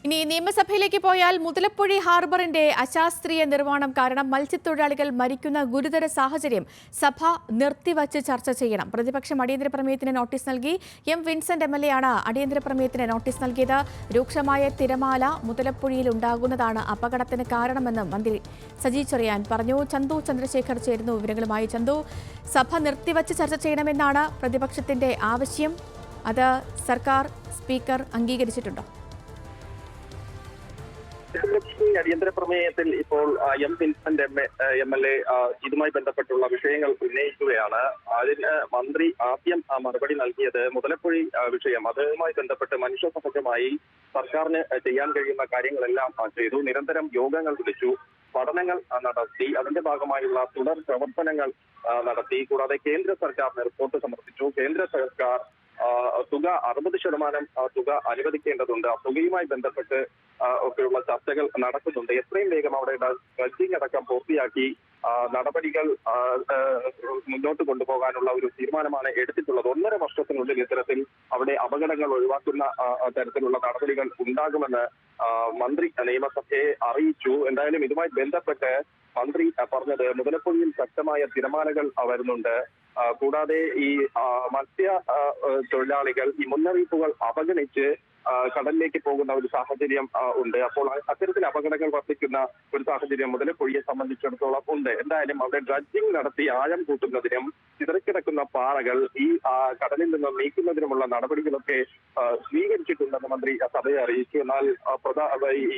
ഇനി നിയമസഭയിലേക്ക് പോയാൽ മുതലപ്പുഴി ഹാർബറിന്റെ അശാസ്ത്രീയ നിർമ്മാണം കാരണം മത്സ്യത്തൊഴിലാളികൾ മരിക്കുന്ന ഗുരുതര സാഹചര്യം സഭ നിർത്തിവച്ച് ചർച്ച ചെയ്യണം. പ്രതിപക്ഷം അടിയന്തര പ്രമേയത്തിന് നോട്ടീസ് നൽകി. എം വിൻസെന്റ് MLA ആണ് അടിയന്തര പ്രമേയത്തിന് നോട്ടീസ് നൽകിയത്. രൂക്ഷമായ തിരമാല മുതലപ്പുഴയിൽ ഉണ്ടാകുന്നതാണ് അപകടത്തിന് കാരണമെന്ന് മന്ത്രി സജി ചെറിയാൻ പറഞ്ഞു. ചന്തു ചന്ദ്രശേഖർ ചേരുന്നു വിവരങ്ങളുമായി. ചന്തു, സഭ നിർത്തിവച്ച് ചർച്ച ചെയ്യണമെന്നാണ് പ്രതിപക്ഷത്തിന്റെ ആവശ്യം. അത് സർക്കാർ സ്പീക്കർ അംഗീകരിച്ചിട്ടുണ്ടോ? അടിയന്തര പ്രമേയത്തിൽ ഇപ്പോൾ എം വിൻസെന്റ് MLA ഇതുമായി ബന്ധപ്പെട്ടുള്ള വിഷയങ്ങൾ ഉന്നയിക്കുകയാണ്. അതിന് മന്ത്രി ആദ്യം മറുപടി നൽകിയത് മുതലപ്പുഴി വിഷയം, അതുമായി ബന്ധപ്പെട്ട് മനുഷ്യസഹജമായി സർക്കാരിന് ചെയ്യാൻ കഴിയുന്ന കാര്യങ്ങളെല്ലാം ചെയ്തു. നിരന്തരം യോഗങ്ങൾ വിളിച്ചു, പഠനങ്ങൾ നടത്തി, അതിന്റെ ഭാഗമായുള്ള തുടർ പ്രവർത്തനങ്ങൾ നടത്തി. കൂടാതെ കേന്ദ്ര സർക്കാരിന് റിപ്പോർട്ട് സമർപ്പിച്ചു. കേന്ദ്ര സർക്കാർ തുക 60% തുക അനുവദിക്കേണ്ടതുണ്ട്. ആ തുകയുമായി ബന്ധപ്പെട്ട് ഒക്കെയുള്ള ചർച്ചകൾ നടക്കുന്നുണ്ട്. എത്രയും വേഗം അവിടെ ഡ്രഡ്ജിംഗ് അടക്കം പൂർത്തിയാക്കി നടപടികൾ മുന്നോട്ട് കൊണ്ടുപോകാനുള്ള ഒരു തീരുമാനമാണ് എടുത്തിട്ടുള്ളത്. 1.5 വർഷത്തിനുള്ളിൽ ഇത്തരത്തിൽ അവിടെ അപകടങ്ങൾ ഒഴിവാക്കുന്ന തരത്തിലുള്ള നടപടികൾ ഉണ്ടാകുമെന്ന് മന്ത്രി നിയമസഭയെ അറിയിച്ചു. എന്തായാലും ഇതുമായി ബന്ധപ്പെട്ട് മന്ത്രി പറഞ്ഞത് മുതലപ്പുഴയിൽ ശക്തമായ തിരമാലകൾ വരുന്നുണ്ട്. കൂടാതെ ഈ മത്സ്യ തൊഴിലാളികൾ ഈ മുന്നറിയിപ്പുകൾ അവഗണിച്ച് കടലിലേക്ക് പോകുന്ന ഒരു സാഹചര്യം ഉണ്ട്. അപ്പോൾ അത്തരത്തിൽ അപകടങ്ങൾ വർദ്ധിക്കുന്ന ഒരു സാഹചര്യം മുതലപ്പുഴയെ സംബന്ധിച്ചിടത്തോളം ഉണ്ട്. എന്തായാലും അവിടെ ഡ്രഡ്ജിംഗ് നടത്തി ആഴം കൂട്ടുന്നതിനും ചിതറിക്കിടക്കുന്ന പാറകൾ ഈ കടലിൽ നിന്ന് നീക്കുന്നതിനുമുള്ള നടപടികളൊക്കെ സ്വീകരിച്ചിട്ടുണ്ടെന്ന് മന്ത്രി സഭയെ അറിയിച്ചു. എന്നാൽ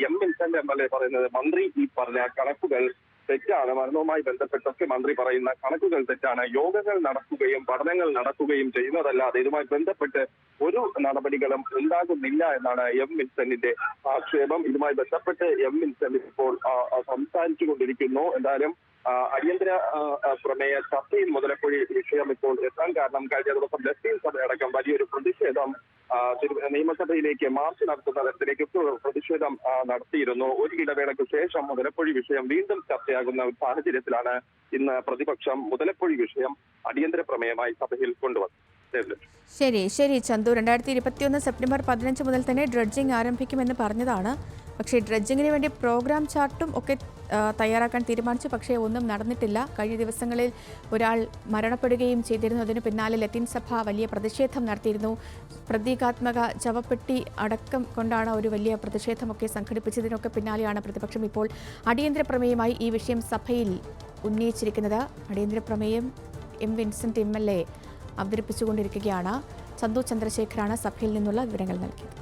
എം വിൻസെന്റ് MLA പറയുന്നത് മന്ത്രി ഈ പറഞ്ഞ കണക്കുകൾ തെറ്റാണ്. മരണവുമായി ബന്ധപ്പെട്ടൊക്കെ മന്ത്രി പറയുന്ന കണക്കുകൾ തെറ്റാണ്. യോഗങ്ങൾ നടക്കുകയും പഠനങ്ങൾ നടക്കുകയും ചെയ്യുന്നതല്ലാതെ ഇതുമായി ബന്ധപ്പെട്ട് ഒരു നടപടികളും ഉണ്ടാകുന്നില്ല എന്നാണ് എം വിൻസെന്റിന്റെ ആക്ഷേപം. ഇതുമായി ബന്ധപ്പെട്ട് എം വിൻസെന്റ് ഇപ്പോൾ സംസാരിച്ചു കൊണ്ടിരിക്കുന്നു. എന്തായാലും അടിയന്തര പ്രമേയ ചർച്ചയിൽ മുതലപ്പുഴി വിഷയം ഇപ്പോൾ എത്താൻ കാരണം കഴിഞ്ഞ ദിവസം ലത്തീൻ സഭയടക്കം വലിയൊരു പ്രതിഷേധം നിയമസഭയിലേക്ക് മാർച്ച് നടത്തുന്ന തരത്തിലേക്ക് പ്രതിഷേധം നടത്തിയിരുന്നു. ഒരു ഇടവേളയ്ക്ക് ശേഷം മുതലപ്പുഴി വിഷയം വീണ്ടും ചർച്ചയാകുന്ന ഒരു സാഹചര്യത്തിലാണ് ഇന്ന് പ്രതിപക്ഷം മുതലപ്പുഴി വിഷയം അടിയന്തര പ്രമേയമായി സഭയിൽ കൊണ്ടുവന്നത്. ശരി ചന്തു, 2021 സെപ്റ്റംബർ 15 മുതൽ തന്നെ ഡ്രഡ്ജിംഗ് ആരംഭിക്കുമെന്ന് പറഞ്ഞതാണ്. പക്ഷേ ഡ്രഡ്ജിങ്ങിന് വേണ്ടി പ്രോഗ്രാം ചാർട്ടും ഒക്കെ തയ്യാറാക്കാൻ തീരുമാനിച്ചു. പക്ഷേ ഒന്നും നടന്നിട്ടില്ല. കഴിഞ്ഞ ദിവസങ്ങളിൽ ഒരാൾ മരണപ്പെടുകയും ചെയ്തിരുന്നു. അതിന് പിന്നാലെ ലത്തീൻ സഭ വലിയ പ്രതിഷേധം നടത്തിയിരുന്നു. പ്രതീകാത്മക ശവപ്പെട്ടി അടക്കം കൊണ്ടാണ് ഒരു വലിയ പ്രതിഷേധമൊക്കെ സംഘടിപ്പിച്ചതിനൊക്കെ പിന്നാലെയാണ് പ്രതിപക്ഷം ഇപ്പോൾ അടിയന്തര പ്രമേയമായി ഈ വിഷയം സഭയിൽ ഉന്നയിച്ചിരിക്കുന്നത്. അടിയന്തര പ്രമേയം എം വിൻസെന്റ് MLA അവതരിപ്പിച്ചുകൊണ്ടിരിക്കുകയാണ്. ചന്തു ചന്ദ്രശേഖറാണ് സഭയിൽ നിന്നുള്ള വിവരങ്ങൾ നൽകിയത്.